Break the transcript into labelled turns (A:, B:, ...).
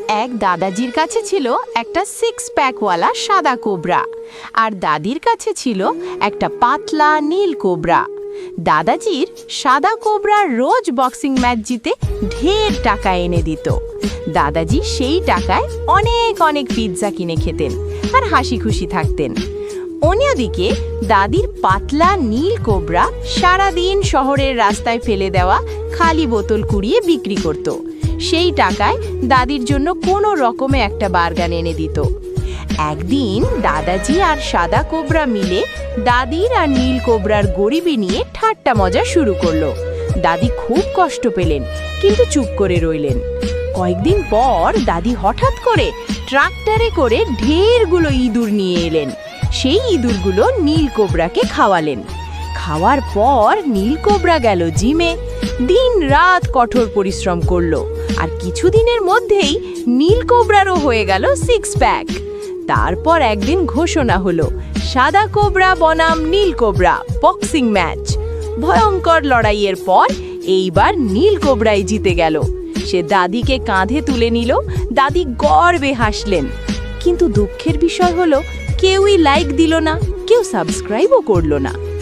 A: এক দাদাজির কাছে ছিল একটা 6 প্যাকওয়ালা সাদা কোবরা, আর দাদির কাছে ছিল একটা পাতলা নীল কোবরা। দাদাজির সাদা কোবরা রোজ বক্সিং ম্যাচ জিতে ঢের টাকা এনে দিত। দাদাজি সেই টাকায় অনেক অনেক পিৎজা কিনে খেতেন আর হাসি খুশি থাকতেন। অন্যদিকে দাদির পাতলা নীল কোবরা সারাদিন শহরের রাস্তায় ফেলে দেওয়া খালি বোতল কুড়িয়ে বিক্রি করত। সেই টাকায় দাদির জন্য কোনো রকমে একটা বার্গার এনে দিত। একদিন দাদাজি আর সাদা কোবরা মিলে দাদির আর নীল কোবরার গরিবি নিয়ে ঠাট্টা মজা শুরু করলো। দাদি খুব কষ্ট পেলেন, কিন্তু চুপ করে রইলেন। কয়েকদিন পর দাদি হঠাৎ করে ট্রাক্টরে করে ঢেরগুলো ইঁদুর নিয়ে এলেন। সেই ইঁদুরগুলো নীল কোবরাকে খাওয়ালেন। খাওয়ার পর নীল কোবরা গেল জিমে, দিন রাত কঠোর পরিশ্রম করলো, আর কিছুদিনের মধ্যেই নীল কোবরারও হয়ে গেল 6 প্যাক। তারপর একদিন ঘোষণা হলো, সাদা কোবরা বনাম নীল কোবরা বক্সিং ম্যাচ। ভয়ঙ্কর লড়াইয়ের পর এইবার নীল কোবরাই জিতে গেল। সে দাদিকে কাঁধে তুলে নিল। দাদি গর্বে হাসলেন। কিন্তু দুঃখের বিষয় হলো, কেউই লাইক দিল না, কেউ সাবস্ক্রাইবও করলো না।